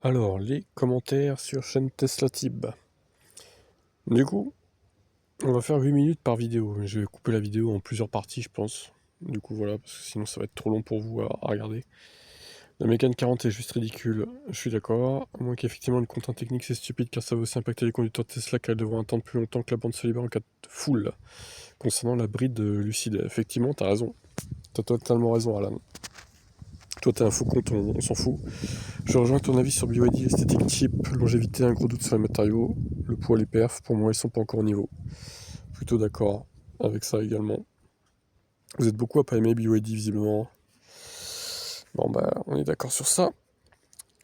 Alors, les commentaires sur chaîne Tesla Tib. Du coup, on va faire 8 minutes par vidéo. Je vais couper la vidéo en plusieurs parties, je pense. Du coup, voilà, parce que sinon ça va être trop long pour vous à regarder. La Mégane 40 est juste ridicule, je suis d'accord. À moins qu'effectivement une contrainte technique, c'est stupide car ça va aussi impacter les conducteurs de Tesla car ils devront attendre plus longtemps que la bande se libère en cas de foule. Concernant la bride lucide, effectivement, t'as raison. T'as totalement raison, Alan. Toi, t'es un faucon, on s'en fout. Je rejoins ton avis sur BYD, esthétique cheap, longévité, un gros doute sur les matériaux, le poids, les perfs, pour moi ils sont pas encore au niveau. Plutôt d'accord avec ça également. Vous êtes beaucoup à pas aimer BYD visiblement. Bon bah on est d'accord sur ça.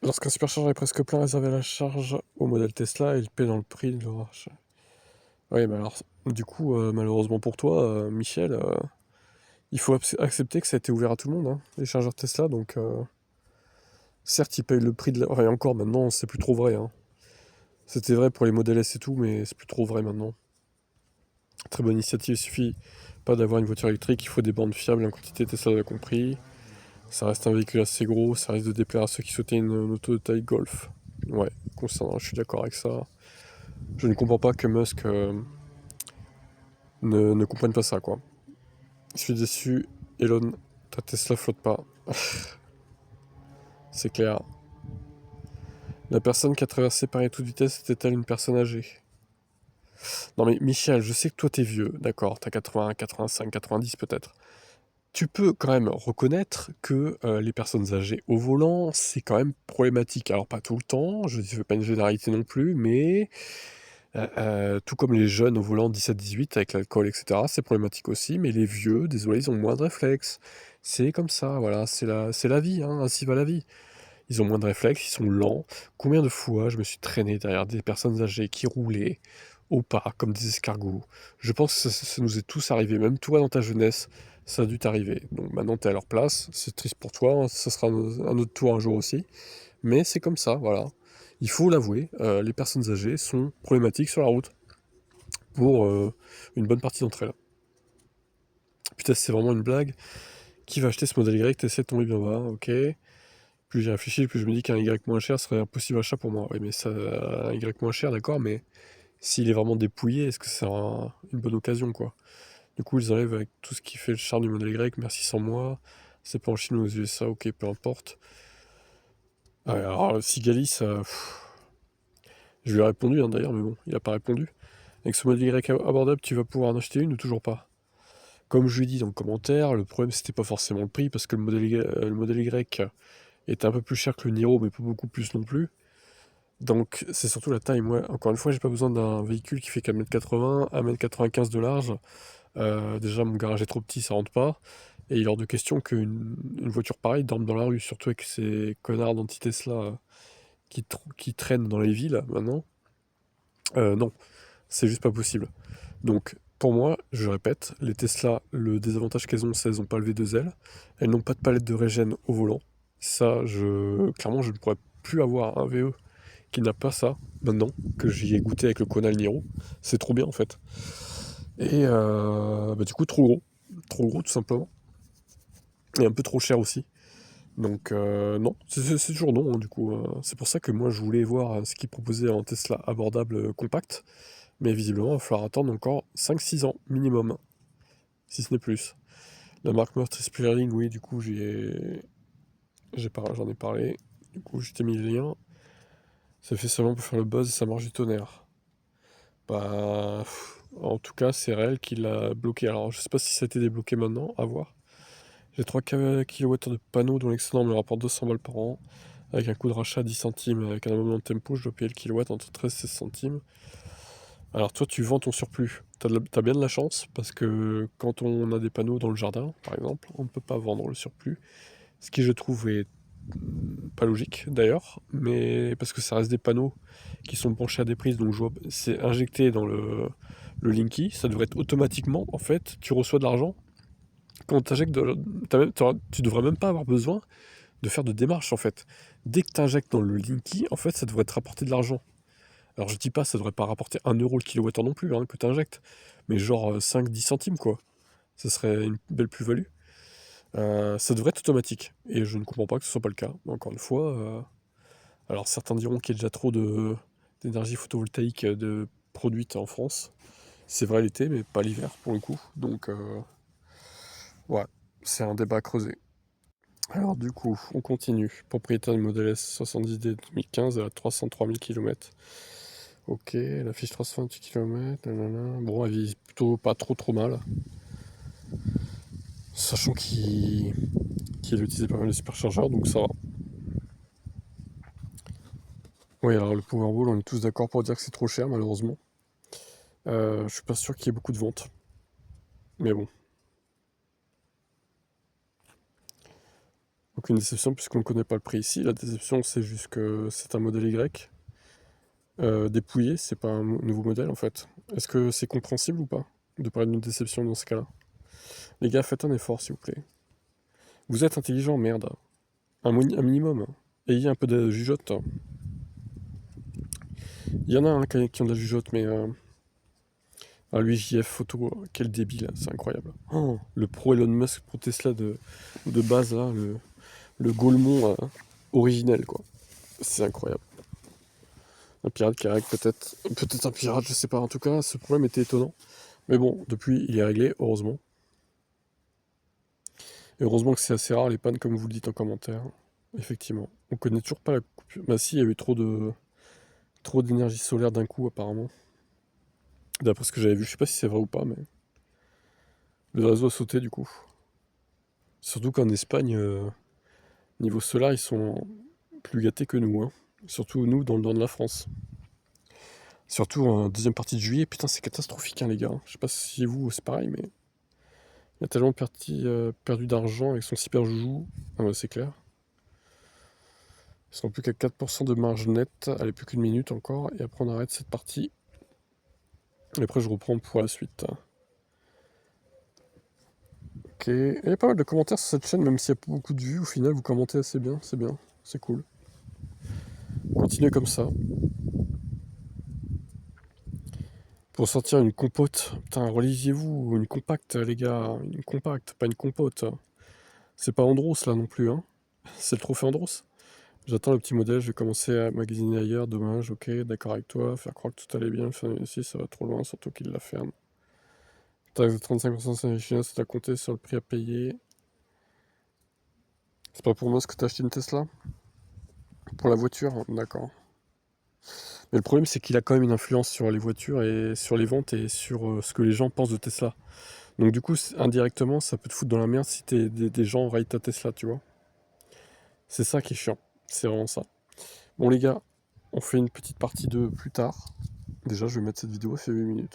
Lorsqu'un superchargeur est presque plein réservé à la charge au modèle Tesla, il paie dans le prix de l'orage. Oui mais alors du coup malheureusement pour toi Michel, il faut accepter que ça a été ouvert à tout le monde, hein, les chargeurs Tesla, donc certes ils payent le prix de la... Enfin encore maintenant c'est plus trop vrai, hein. C'était vrai pour les modèles S et tout, mais c'est plus trop vrai maintenant. Très bonne initiative, il suffit pas d'avoir une voiture électrique, il faut des bornes fiables en quantité, Tesla l'a compris. Ça reste un véhicule assez gros, ça risque de déplaire à ceux qui souhaitaient une auto de taille Golf. Ouais, concernant, je suis d'accord avec ça. Je ne comprends pas que Musk ne comprenne pas ça, quoi. Je suis déçu, Elon, ta Tesla flotte pas. C'est clair. La personne qui a traversé Paris à toute vitesse était-elle une personne âgée? Non mais Michel, je sais que toi t'es vieux, d'accord, t'as 80, 85, 90 peut-être. Tu peux quand même reconnaître que les personnes âgées au volant, c'est quand même problématique. Alors pas tout le temps, je ne fais pas une généralité non plus, mais tout comme les jeunes au volant 17-18 avec l'alcool, etc., c'est problématique aussi, mais les vieux, désolé, ils ont moins de réflexes. C'est comme ça, voilà, c'est la vie, hein, ainsi va la vie. Ils ont moins de réflexes, ils sont lents. Combien de fois je me suis traîné derrière des personnes âgées qui roulaient au pas comme des escargots? Je pense que ça nous est tous arrivé, même toi dans ta jeunesse, ça a dû t'arriver. Donc maintenant t'es à leur place, c'est triste pour toi, hein, ça sera un autre tour un jour aussi. Mais c'est comme ça, voilà. Il faut l'avouer, les personnes âgées sont problématiques sur la route pour une bonne partie d'entre elles. Putain, c'est vraiment une blague. Qui va acheter ce modèle Y? T'essaies de tomber bien bas, ok. Plus j'y réfléchis, plus je me dis qu'un Y moins cher serait un possible achat pour moi. Oui, mais ça, un Y moins cher, d'accord, mais s'il est vraiment dépouillé, est-ce que c'est une bonne occasion, quoi? Du coup, ils enlèvent avec tout ce qui fait le charme du modèle Y, merci sans moi. C'est pas en Chine ou aux USA, ok, peu importe. Ouais, alors, Sigalis, je lui ai répondu, hein, d'ailleurs, mais bon, il a pas répondu. Avec ce modèle Y abordable, tu vas pouvoir en acheter une ou toujours pas? Comme je lui ai dit dans le commentaire, le problème c'était pas forcément le prix, parce que le modèle Y était un peu plus cher que le Niro, mais pas beaucoup plus non plus. Donc c'est surtout la taille. Moi, encore une fois, j'ai pas besoin d'un véhicule qui fait 4,80 m, 1,95 m de large. Déjà, mon garage est trop petit, ça rentre pas. Et il est hors de question qu'une voiture pareille dorme dans la rue, surtout avec ces connards d'anti-Tesla qui traînent dans les villes maintenant. Non, c'est juste pas possible. Donc, pour moi, je répète, les Tesla, le désavantage qu'elles ont, c'est qu'elles n'ont pas le V2L. Elles n'ont pas de palette de régène au volant. Ça, clairement, je ne pourrais plus avoir un VE qui n'a pas ça, maintenant, que j'y ai goûté avec le Kona Niro. C'est trop bien, en fait. Et bah, du coup, trop gros. Trop gros, tout simplement. Et un peu trop cher aussi. Donc, non, c'est toujours non, hein, du coup. C'est pour ça que moi, je voulais voir ce qu'ils proposaient en Tesla abordable compact. Mais visiblement, il va falloir attendre encore 5-6 ans minimum, si ce n'est plus. La marque Murtry Spiraling, oui, du coup, j'en ai parlé. Du coup, je t'ai mis le lien. Ça fait seulement pour faire le buzz et ça marche du tonnerre. Bah, en tout cas, c'est réel qui l'a bloqué. Alors, je sais pas si ça a été débloqué maintenant, à voir. J'ai 3 kWh de panneaux dont l'excédent me rapporte 200 balles par an. Avec un coût de rachat à 10 centimes, avec un abonnement de tempo, je dois payer le kilowatt entre 13 et 16 centimes. Alors toi, tu vends ton surplus. T'as bien de la chance, parce que quand on a des panneaux dans le jardin, par exemple, on ne peut pas vendre le surplus. Ce qui, je trouve, est pas logique, d'ailleurs, mais parce que ça reste des panneaux qui sont penchés à des prises, donc c'est injecté dans le Linky, ça devrait être automatiquement, en fait, tu reçois de l'argent. Quand tu injectes, tu devrais même pas avoir besoin de faire de démarche, en fait. Dès que tu injectes dans le Linky, en fait, ça devrait te rapporter de l'argent. Alors je dis pas, ça devrait pas rapporter 1 € le kilowattheure non plus, hein, que tu injectes, mais genre 5-10 centimes, quoi. Ça serait une belle plus-value. Ça devrait être automatique, et je ne comprends pas que ce soit pas le cas. Encore une fois, Alors certains diront qu'il y a déjà trop d'énergie photovoltaïque produite en France. C'est vrai l'été, mais pas l'hiver pour le coup. Donc, ouais, c'est un débat à creuser. Alors du coup, on continue. Propriétaire du Model S 70D 2015, elle a 303 000 km. Ok, elle affiche 328 km. Bon, elle vit plutôt pas trop mal. Sachant qu'il utilisait pas mal de superchargeurs, donc ça va. Oui, alors le Powerball, on est tous d'accord pour dire que c'est trop cher, malheureusement. Je suis pas sûr qu'il y ait beaucoup de ventes. Mais bon. Aucune déception puisqu'on ne connaît pas le prix ici. La déception, c'est juste que c'est un modèle Y. Dépouillé, c'est pas un nouveau modèle en fait. Est-ce que c'est compréhensible ou pas de parler d'une déception dans ce cas-là? Les gars, faites un effort s'il vous plaît. Vous êtes intelligent, merde. Un minimum. Ayez un peu de jugeote. Il y en a un qui ont de la jugeote, mais ah, lui, JF Photo, quel débile, c'est incroyable. Oh, le pro Elon Musk, pro Tesla de base, là, le Gaulmont originel, quoi. C'est incroyable. Un pirate qui règle peut-être un pirate, je sais pas. En tout cas, ce problème était étonnant. Mais bon, depuis, il est réglé, heureusement. Et heureusement que c'est assez rare les pannes, comme vous le dites en commentaire. Effectivement. On connaît toujours pas la coupure. Bah si, il y a eu trop d'énergie solaire d'un coup, apparemment. D'après ce que j'avais vu, je sais pas si c'est vrai ou pas, mais le réseau a sauté du coup. Surtout qu'en Espagne, niveau solaire, ils sont plus gâtés que nous, hein. Surtout nous, dans le nord de la France. Surtout en deuxième partie de juillet, putain, c'est catastrophique, hein, les gars. Je sais pas si vous, c'est pareil, mais il y a tellement perdu d'argent avec son super joujou. Ah ouais, c'est clair. Ils sont plus qu'à 4% de marge nette. Allez, plus qu'une minute encore. Et après, on arrête cette partie. Et après, je reprends pour la suite. Ok. Et il y a pas mal de commentaires sur cette chaîne, même s'il n'y a pas beaucoup de vues. Au final, vous commentez assez bien. C'est bien. C'est cool. Continuez comme ça. Pour sortir une compote. Putain, religiez-vous. Une compacte, les gars. Une compacte, pas une compote. C'est pas Andros, là, non plus, hein. C'est le trophée Andros. J'attends le petit modèle, je vais commencer à magasiner ailleurs, dommage, ok, d'accord avec toi, faire croire que tout allait bien, ici ça va trop loin, surtout qu'il la ferme. Taxe de 35% sur les Chinois, c'est à compter sur le prix à payer. C'est pas pour moi ce que t'as acheté une Tesla? Pour la voiture? D'accord. Mais le problème c'est qu'il a quand même une influence sur les voitures et sur les ventes et sur ce que les gens pensent de Tesla. Donc du coup, indirectement, ça peut te foutre dans la merde si des gens rayent ta Tesla, tu vois. C'est ça qui est chiant, c'est vraiment ça. Bon les gars, on fait une petite partie 2 plus tard. Déjà, je vais mettre cette vidéo, elle fait 8 minutes.